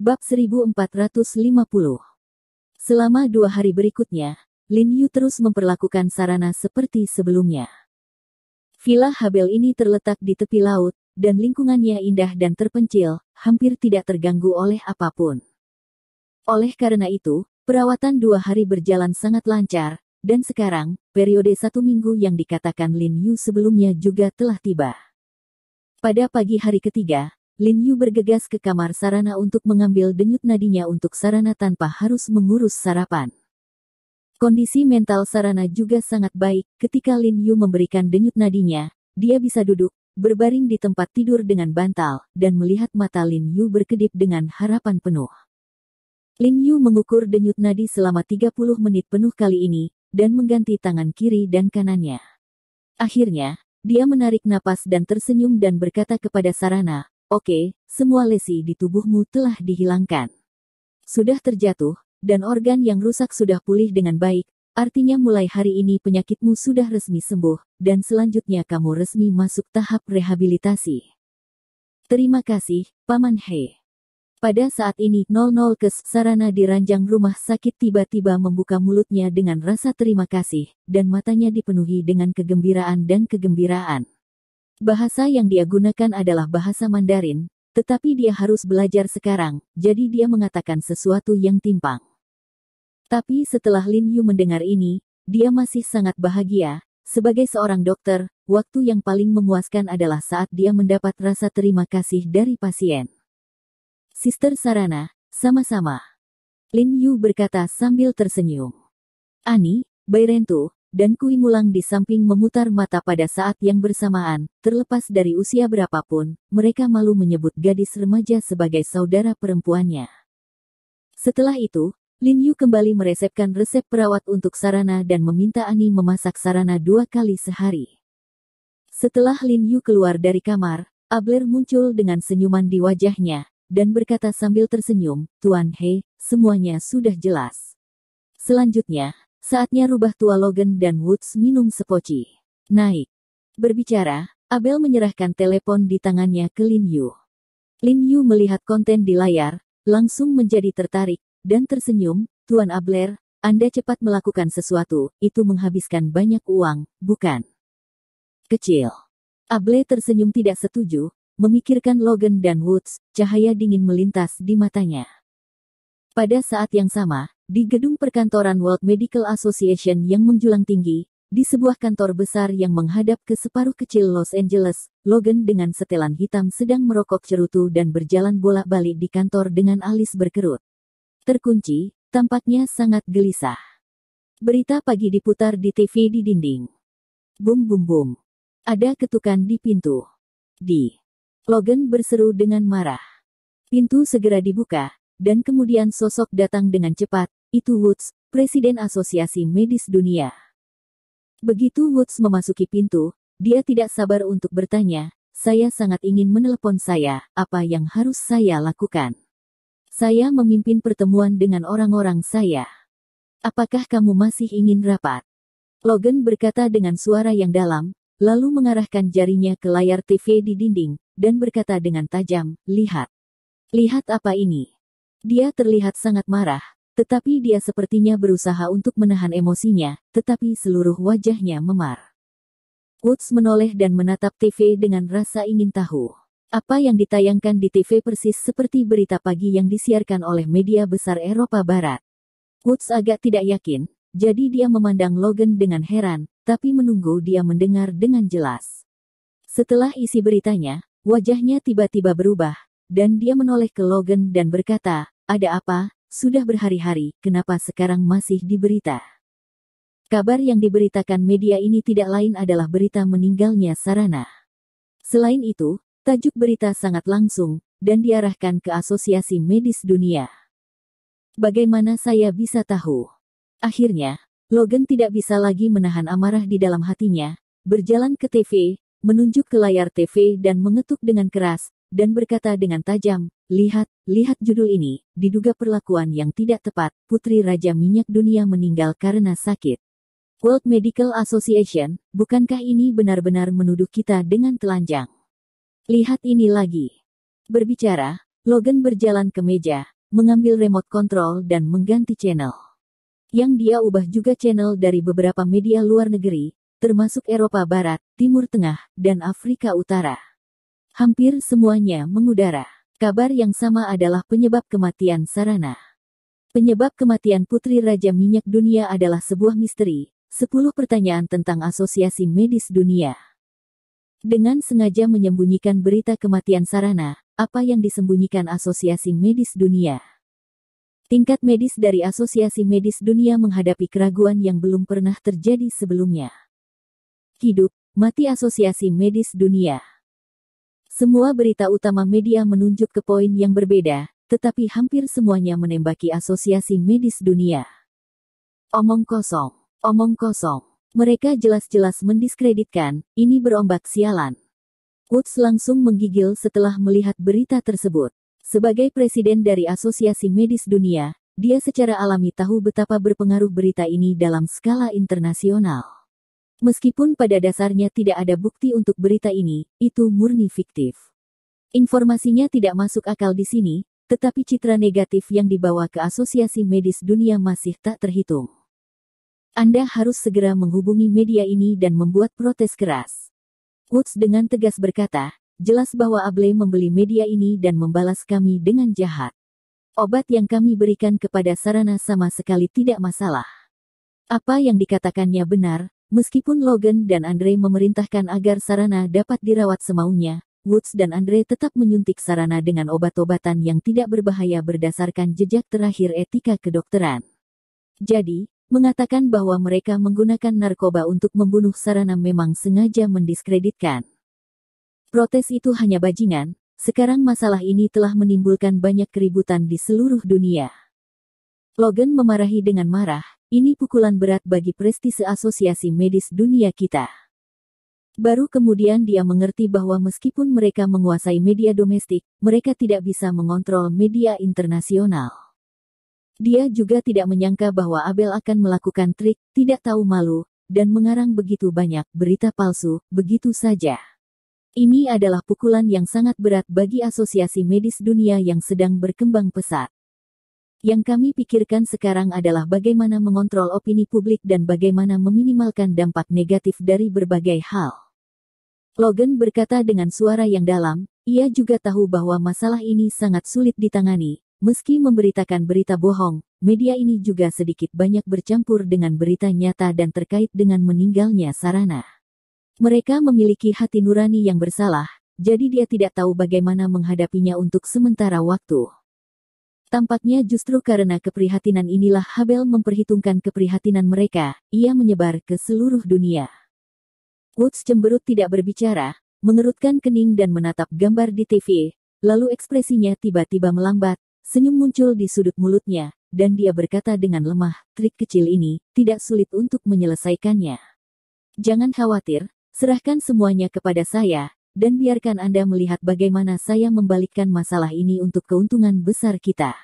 Bab 1450. Selama 2 hari berikutnya, Lin Yu terus memperlakukan Sarana seperti sebelumnya. Villa Habel ini terletak di tepi laut, dan lingkungannya indah dan terpencil, hampir tidak terganggu oleh apapun. Oleh karena itu, perawatan 2 hari berjalan sangat lancar, dan sekarang, periode 1 minggu yang dikatakan Lin Yu sebelumnya juga telah tiba. Pada pagi hari ketiga, Lin Yu bergegas ke kamar Sarana untuk mengambil denyut nadinya untuk Sarana tanpa harus mengurus sarapan. Kondisi mental Sarana juga sangat baik. Ketika Lin Yu memberikan denyut nadinya, dia bisa duduk, berbaring di tempat tidur dengan bantal, dan melihat mata Lin Yu berkedip dengan harapan penuh. Lin Yu mengukur denyut nadi selama 30 menit penuh kali ini, dan mengganti tangan kiri dan kanannya. Akhirnya, dia menarik napas dan tersenyum dan berkata kepada Sarana, "Oke, semua lesi di tubuhmu telah dihilangkan. Sudah terjatuh, dan organ yang rusak sudah pulih dengan baik, artinya mulai hari ini penyakitmu sudah resmi sembuh, dan selanjutnya kamu resmi masuk tahap rehabilitasi." "Terima kasih, Paman He." Pada saat ini, 00 Kes Sarana di ranjang rumah sakit tiba-tiba membuka mulutnya dengan rasa terima kasih, dan matanya dipenuhi dengan kegembiraan dan kegembiraan. Bahasa yang dia gunakan adalah bahasa Mandarin, tetapi dia harus belajar sekarang, jadi dia mengatakan sesuatu yang timpang. Tapi setelah Lin Yu mendengar ini, dia masih sangat bahagia. Sebagai seorang dokter, waktu yang paling memuaskan adalah saat dia mendapat rasa terima kasih dari pasien. "Sister Sarana, sama-sama," Lin Yu berkata sambil tersenyum. Ani, Bairentu, dan Kui Mulang di samping memutar mata pada saat yang bersamaan. Terlepas dari usia berapapun, mereka malu menyebut gadis remaja sebagai saudara perempuannya. Setelah itu, Lin Yu kembali meresepkan resep perawat untuk Sarana dan meminta Ani memasak Sarana 2 kali sehari. Setelah Lin Yu keluar dari kamar, Abler muncul dengan senyuman di wajahnya, dan berkata sambil tersenyum, "Tuan He, semuanya sudah jelas. Selanjutnya, saatnya rubah tua Logan dan Woods minum sepoci. Naik." Berbicara, Abel menyerahkan telepon di tangannya ke Lin Yu. Lin Yu melihat konten di layar, langsung menjadi tertarik, dan tersenyum, "Tuan Abler, Anda cepat melakukan sesuatu, itu menghabiskan banyak uang, bukan?" "Kecil." Abel tersenyum tidak setuju, memikirkan Logan dan Woods, cahaya dingin melintas di matanya. Pada saat yang sama, di gedung perkantoran World Medical Association yang menjulang tinggi, di sebuah kantor besar yang menghadap ke separuh kecil Los Angeles, Logan dengan setelan hitam sedang merokok cerutu dan berjalan bolak-balik di kantor dengan alis berkerut. Terkunci, tampaknya sangat gelisah. Berita pagi diputar di TV di dinding. Bum bum bum. Ada ketukan di pintu. Logan berseru dengan marah. Pintu segera dibuka, dan kemudian sosok datang dengan cepat. Itu Woods, Presiden Asosiasi Medis Dunia. Begitu Woods memasuki pintu, dia tidak sabar untuk bertanya, "Saya sangat ingin menelepon saya, apa yang harus saya lakukan? Saya memimpin pertemuan dengan orang-orang saya. Apakah kamu masih ingin rapat?" Logan berkata dengan suara yang dalam, lalu mengarahkan jarinya ke layar TV di dinding, dan berkata dengan tajam, "Lihat. Lihat apa ini." Dia terlihat sangat marah, tetapi dia sepertinya berusaha untuk menahan emosinya, tetapi seluruh wajahnya memar. Woods menoleh dan menatap TV dengan rasa ingin tahu. Apa yang ditayangkan di TV persis seperti berita pagi yang disiarkan oleh media besar Eropa Barat. Woods agak tidak yakin, jadi dia memandang Logan dengan heran, tapi menunggu dia mendengar dengan jelas. Setelah isi beritanya, wajahnya tiba-tiba berubah, dan dia menoleh ke Logan dan berkata, "Ada apa? Sudah berhari-hari, kenapa sekarang masih di berita?" Kabar yang diberitakan media ini tidak lain adalah berita meninggalnya Sarana. Selain itu, tajuk berita sangat langsung, dan diarahkan ke Asosiasi Medis Dunia. Bagaimana saya bisa tahu? Akhirnya, Logan tidak bisa lagi menahan amarah di dalam hatinya, berjalan ke TV, menunjuk ke layar TV dan mengetuk dengan keras, dan berkata dengan tajam, lihat judul ini, diduga perlakuan yang tidak tepat, Putri Raja Minyak Dunia meninggal karena sakit. World Medical Association, bukankah ini benar-benar menuduh kita dengan telanjang? Lihat ini lagi. Berbicara, Logan berjalan ke meja, mengambil remote control dan mengganti channel. Yang dia ubah juga channel dari beberapa media luar negeri, termasuk Eropa Barat, Timur Tengah, dan Afrika Utara. Hampir semuanya mengudara. Kabar yang sama adalah penyebab kematian Sarana. Penyebab kematian Putri Raja Minyak Dunia adalah sebuah misteri. 10 pertanyaan tentang Asosiasi Medis Dunia. Dengan sengaja menyembunyikan berita kematian Sarana, apa yang disembunyikan Asosiasi Medis Dunia? Tingkat medis dari Asosiasi Medis Dunia menghadapi keraguan yang belum pernah terjadi sebelumnya. Hidup, mati Asosiasi Medis Dunia. Semua berita utama media menunjuk ke poin yang berbeda, tetapi hampir semuanya menembaki Asosiasi Medis Dunia. Omong kosong, omong kosong. Mereka jelas-jelas mendiskreditkan, ini berombak sialan. Woods langsung menggigil setelah melihat berita tersebut. Sebagai presiden dari Asosiasi Medis Dunia, dia secara alami tahu betapa berpengaruh berita ini dalam skala internasional. Meskipun pada dasarnya tidak ada bukti untuk berita ini, itu murni fiktif. Informasinya tidak masuk akal di sini, tetapi citra negatif yang dibawa ke Asosiasi Medis Dunia masih tak terhitung. Anda harus segera menghubungi media ini dan membuat protes keras. Woods dengan tegas berkata, jelas bahwa Able membeli media ini dan membalas kami dengan jahat. Obat yang kami berikan kepada Sarana sama sekali tidak masalah. Apa yang dikatakannya benar, meskipun Logan dan Andre memerintahkan agar Sarana dapat dirawat semaunya, Woods dan Andre tetap menyuntik Sarana dengan obat-obatan yang tidak berbahaya berdasarkan jejak terakhir etika kedokteran. Jadi, mengatakan bahwa mereka menggunakan narkoba untuk membunuh Sarana memang sengaja mendiskreditkan. Protes itu hanya bajingan, sekarang masalah ini telah menimbulkan banyak keributan di seluruh dunia. Logan memarahi dengan marah, ini pukulan berat bagi prestise Asosiasi Medis Dunia kita. Baru kemudian dia mengerti bahwa meskipun mereka menguasai media domestik, mereka tidak bisa mengontrol media internasional. Dia juga tidak menyangka bahwa Abel akan melakukan trik, tidak tahu malu, dan mengarang begitu banyak berita palsu, begitu saja. Ini adalah pukulan yang sangat berat bagi Asosiasi Medis Dunia yang sedang berkembang pesat. Yang kami pikirkan sekarang adalah bagaimana mengontrol opini publik dan bagaimana meminimalkan dampak negatif dari berbagai hal. Logan berkata dengan suara yang dalam, ia juga tahu bahwa masalah ini sangat sulit ditangani. Meski memberitakan berita bohong, media ini juga sedikit banyak bercampur dengan berita nyata dan terkait dengan meninggalnya Sarana. Mereka memiliki hati nurani yang bersalah, jadi dia tidak tahu bagaimana menghadapinya untuk sementara waktu. Tampaknya justru karena keprihatinan inilah Habel memperhitungkan keprihatinan mereka, ia menyebar ke seluruh dunia. Woods cemberut tidak berbicara, mengerutkan kening dan menatap gambar di TV, lalu ekspresinya tiba-tiba melambat. Senyum muncul di sudut mulutnya, dan dia berkata dengan lemah, trik kecil ini, tidak sulit untuk menyelesaikannya. Jangan khawatir, serahkan semuanya kepada saya, dan biarkan Anda melihat bagaimana saya membalikkan masalah ini untuk keuntungan besar kita.